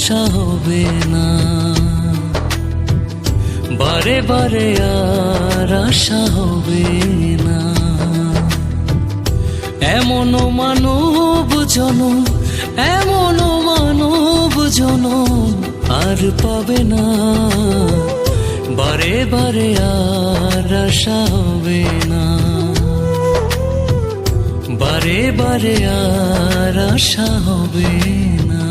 আশা হবে না, বারে বারে আর আশা হবে না। এমনও মানব জনম, এমনও মানব জনম আর পাবে না, বারে বারে আর আশা হবে না, বারে বারে আর আশা হবে না।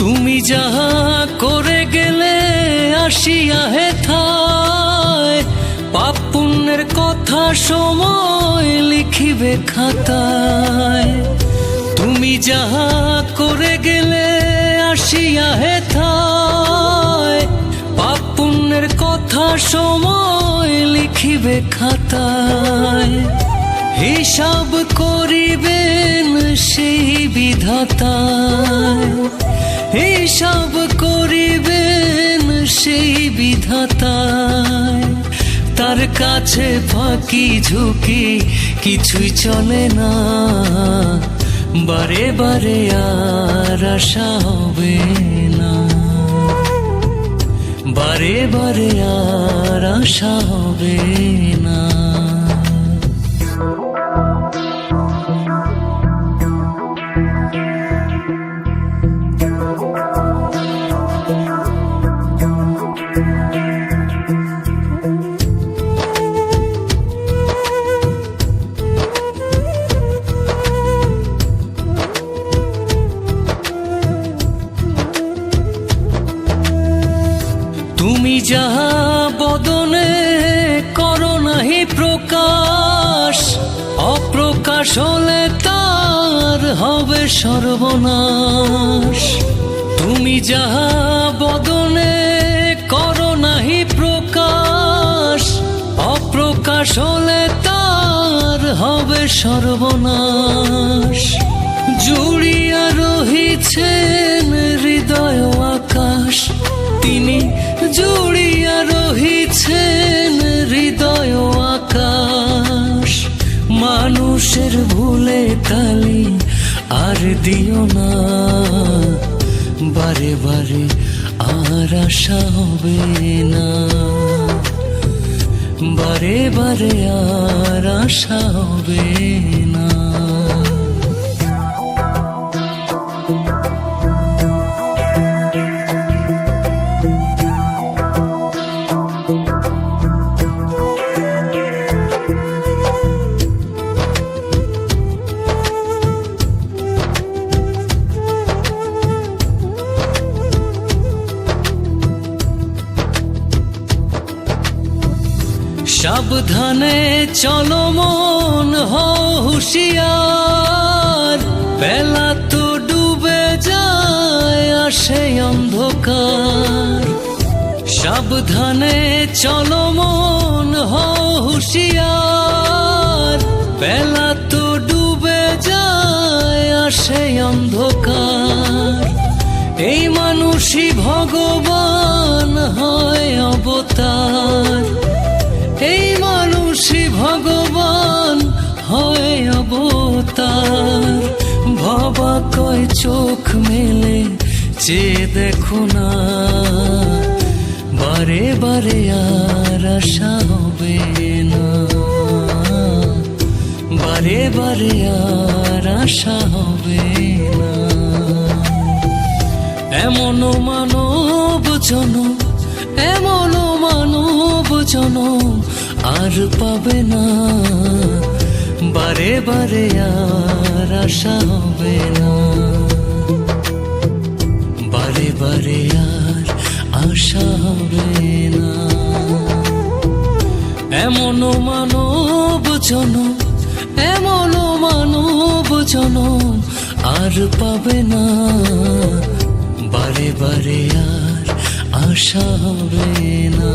তুমি যাহা করে গেলে আসিয়া হেথায়, পাপ পুণ্যের কথা সময় লিখিবে খাতায়। তুমি যাহা করে গেলে আসিয়া হেথায়, পাপ পুণ্যের কথা সময় লিখিবে খাতায়। হিসাব করিবেন সেই বিধাতায়, হিসাব করিবেন সেই বিধাতায়। তার কাছে ফাঁকি ঝুঁকি কিছুই চলে না, বারে বারে আর আশা হবে না, বারে বারে আর আশা হবে না। তুমি যাহা বদনে করো নাহি প্রকাশ, অপ্রকাশ হলে তার হবে সর্বনাশ। তুমি যাহা বদনে করো নাহি প্রকাশ, অপ্রকাশ হলে তার হবে সর্বনাশ। জুড়িয়া রহিছেন হৃদয় আকাশ, তিনি জুড়িয়া রহিছেন হৃদয় আকাশ। মানুষের ভুলে তালি আর দিও না, বারে বারে আর আশা হবে না, বারে বারে আর আশা হবে না। সাবধানে চলো মন হও হুঁশিয়ার, বেলা তো ডুবে যায় আসে অন্ধকার। সাবধানে চলো মন হও হুঁশিয়ার, বেলা তো ডুবে যায় আসে অন্ধকার। এই মানুষই ভগবান হয় অবতার, এই মানুষই ভগবান হয় অবতার। বাবা কয় চোখ মেলে চেয়ে দেখো না, বারে বারে আর আশা হবে না, বারে বারে আর আশা হবে না। এমনও মানব জনম, এমনও মানব জনম আর পাবে না, বারে বারে আর আশা হবে না, বারে বারে আর আশা হবে না। এমনও মানব জনম, এমনও মানব জনম আর পাবে না, বারে বারে আর আশা হবে না।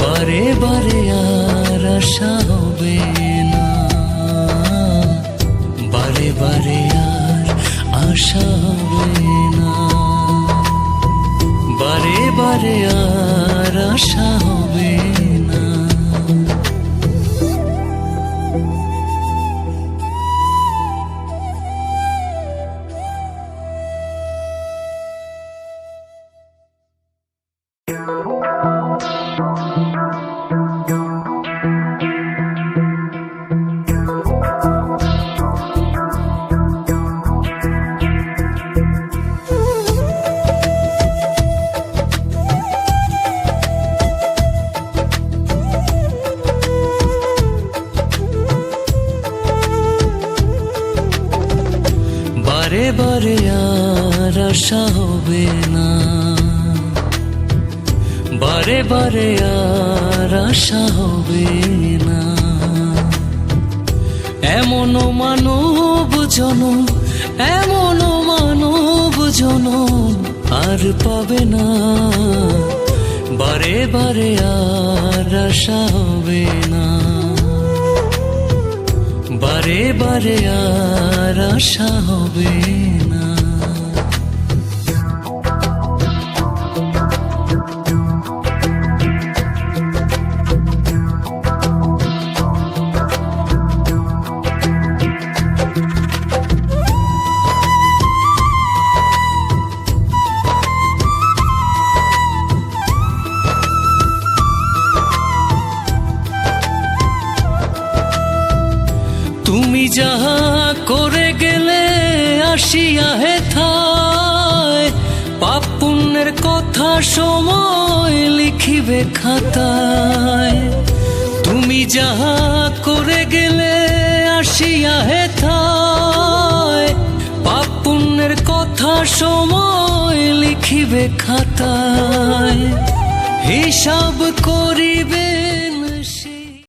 বারে বারে আর আশা হবে না, বারে বারে আর আশা হবে না, বারে বারে আর আশা হবে না। বারে বারে আর আশা হবে না, বারে বারে আর আশা হবে না। এমনও মানব জনম, এমনও মানব জনম আর পাবে না, বারে বারে আর আশা হবে না, বারে বারে আর আশা হবে না। তুমি যাহা করে গেলে আসিয়া হেথায়, পাপ পুণ্যের কথা সময় লিখিবে খাতায়। তুমি যাহা করে গেলে আসিয়া হেথায়, পাপ পুণ্যের কথা সময় লিখিবে খাতায়। হিসাব করিবেন